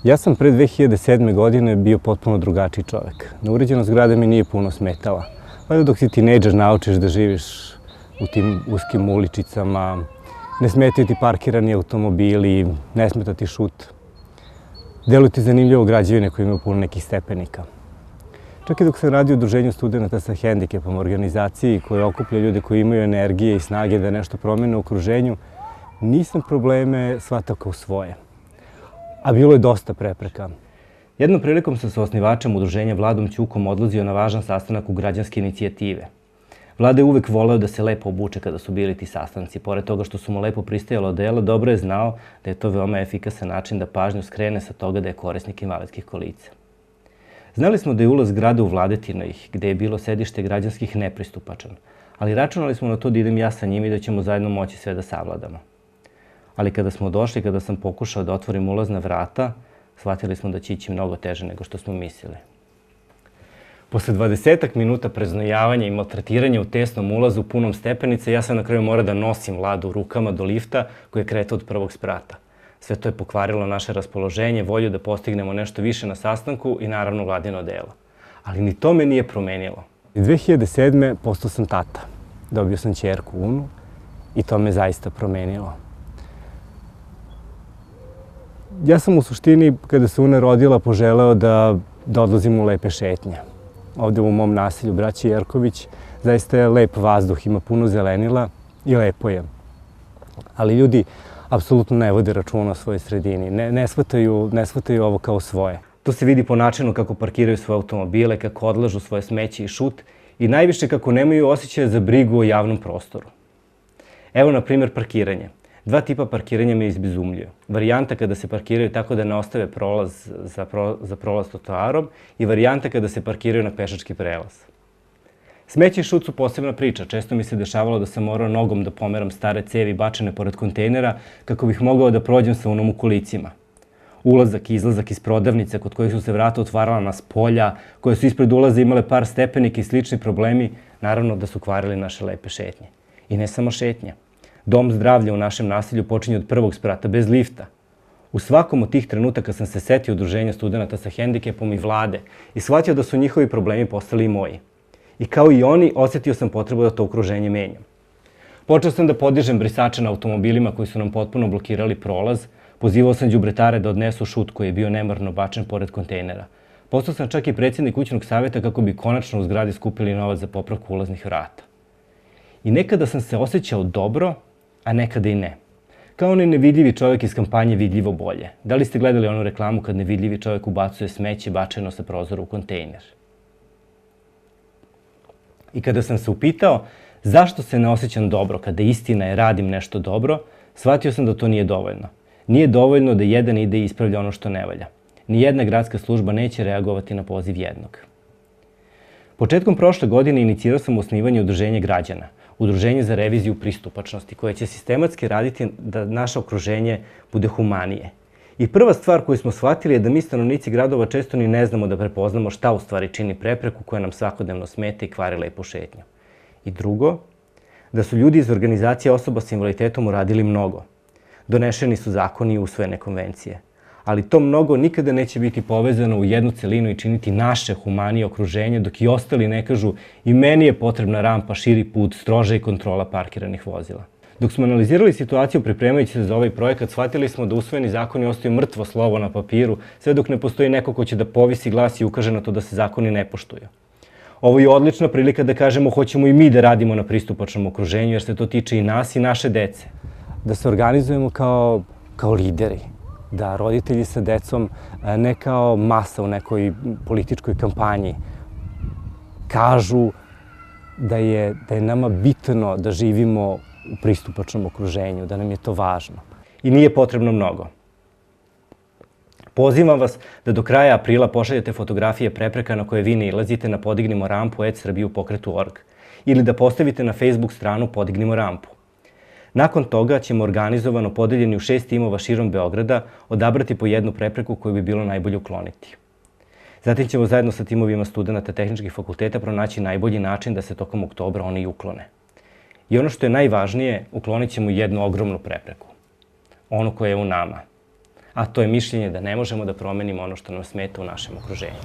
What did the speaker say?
Ja sam pre 2007. godine bio potpuno drugačiji čovek. Neuređenost grada mi nije puno smetala. Valjda dok si tinejdžer naučiš da živiš u tim uskim uličicama, ne smetaju ti parkirani automobili, ne smeta ti šut. Deluju ti zanimljivo građevine koje imaju puno nekih stepenika. Čak i dok sam radio u Udruženju studenta sa hendikepom, organizaciji koja okuplja ljude koji imaju energije i snage da nešto promene u okruženju, nisam probleme shvatao kao svoje. A bilo je dosta prepreka. Jednom prilikom sam sa osnivačem udruženja Vladom Ćukom odlazio na važan sastanak u građanske inicijative. Vlada je uvek voleo da se lepo obuče kada su bili ti sastanci. Pored toga što su mu lepo pristajalo odela, dobro je znao da je to veoma efikasan način da pažnju skrene sa toga da je korisnik invalidskih kolica. Znali smo da je ulaz grada u Vladetinoj, gde je bilo sedište građanskih, nepristupačan, ali računali smo na to da idem ja sa njim i da ćemo zajedno moći sve da savladamo. Ali kada smo došli, kada sam pokušao da otvorim ulazna vrata, shvatili smo da će ići mnogo teže nego što smo mislili. Posle 20 minuta preznojavanja i maltretiranja u tesnom ulazu punom stepenice, ja sam na kraju morao da nosim Vladu u rukama do lifta koji je kretao od prvog sprata. Sve to je pokvarilo naše raspoloženje, volju da postignemo nešto više na sastanku i naravno Vladino delo. Ali ni to me nije promenilo. 2007. postao sam tata. Dobio sam ćerku Unu i to me zaista promenilo. Ja sam u suštini, kada se Una rodila, poželeo da odlazim u lepe šetnje. Ovde u mom naselju, braći Jerković, zaista je lep vazduh, ima puno zelenila i lepo je. Ali ljudi apsolutno ne vode računa o svojoj sredini, ne shvataju ovo kao svoje. To se vidi po načinu kako parkiraju svoje automobile, kako odlažu svoje smeće i šut i najviše kako nemaju osjećaja za brigu o javnom prostoru. Evo, na primjer, parkiranje. Dva tipa parkiranja me izbezumljuju. Varijanta kada se parkiraju tako da ne ostave prolaz za prolaz trotoarom i varijanta kada se parkiraju na pešački prelaz. Smeće i šut su posebna priča. Često mi se dešavalo da sam morao nogom da pomeram stare cevi bačene pored kontejnera kako bih mogao da prođem sa Unom u kolicima. Ulazak i izlazak iz prodavnice kod kojih su se vrata otvarala na spolja, koje su ispred ulaza imale par stepenika i slični problemi, naravno da su kvarili naše lepe šetnje. I ne samo šetnje. Dom zdravlja u našem naselju počinje od prvog sprata, bez lifta. U svakom od tih trenutaka sam se setio Udruženja studenta sa hendikepom i Vlade i shvatio da su njihovi problemi postali i moji. I kao i oni, osjetio sam potrebu da to okruženje menjam. Počeo sam da podižem brisače na automobilima koji su nam potpuno blokirali prolaz, pozivao sam đubretare da odnesu šut koji je bio nemarno bačen pored kontejnera. Postao sam čak i predsjednik kućnog savjeta kako bi konačno u zgradi skupili novac za popravku ulaznih vrata. I nekada sam se osjećao dobro, a nekada i ne. Kao onaj nevidljivi čovjek iz kampanje Vidljivo bolje. Da li ste gledali onu reklamu kad nevidljivi čovjek ubacuje smeće bačeno sa prozora u kontejner? I kada sam se upitao zašto se ne osjećam dobro kada istina je radim nešto dobro, shvatio sam da to nije dovoljno. Nije dovoljno da jedan ide i ispravlja ono što ne valja. Nijedna gradska služba neće reagovati na poziv jednog. Početkom prošle godine inicirao sam osnivanje Udruženja građana, Udruženje za reviziju pristupačnosti, koje će sistematski raditi da naše okruženje bude humanije. I prva stvar koju smo shvatili je da mi stanovnici gradova često ni ne znamo da prepoznamo šta u stvari čini prepreku koja nam svakodnevno smeta i kvari lepu šetnju. I drugo, da su ljudi iz organizacije osoba sa invaliditetom uradili mnogo. Donešeni su zakoni i usvojene konvencije. Ali to mnogo nikada neće biti povezano u jednu celinu i činiti naše humanije okruženje, dok i ostali ne kažu i meni je potrebna rampa, širi put, stroža i kontrola parkiranih vozila. Dok smo analizirali situaciju pripremajući se za ovaj projekat, shvatili smo da usvojeni zakoni ostaju mrtvo slovo na papiru, sve dok ne postoji neko ko će da povisi glas i ukaže na to da se zakoni ne poštuju. Ovo je odlična prilika da kažemo hoćemo i mi da radimo na pristupačnom okruženju, jer se to tiče i nas i naše dece. Da se organizujemo kao lideri. Da roditelji sa decom, ne kao masa u nekoj političkoj kampanji, kažu da je nama bitno da živimo u pristupačnom okruženju, da nam je to važno. I nije potrebno mnogo. Pozivam vas da do kraja aprila pošaljete fotografije prepreka na koje vi nailazite na Podignimo rampu @Srbiju pokretu.org ili da postavite na Facebook stranu Podignimo rampu. Nakon toga ćemo organizovano podeljeni u 6 timova širom Beograda odabrati po jednu prepreku koju bi bilo najbolje ukloniti. Zatim ćemo zajedno sa timovima studenta tehničkih fakulteta pronaći najbolji način da se tokom oktobra oni i uklone. I ono što je najvažnije, uklonit ćemo jednu ogromnu prepreku. Onu koja je u nama. a to je mišljenje da ne možemo da promenimo ono što nam smeta u našem okruženju.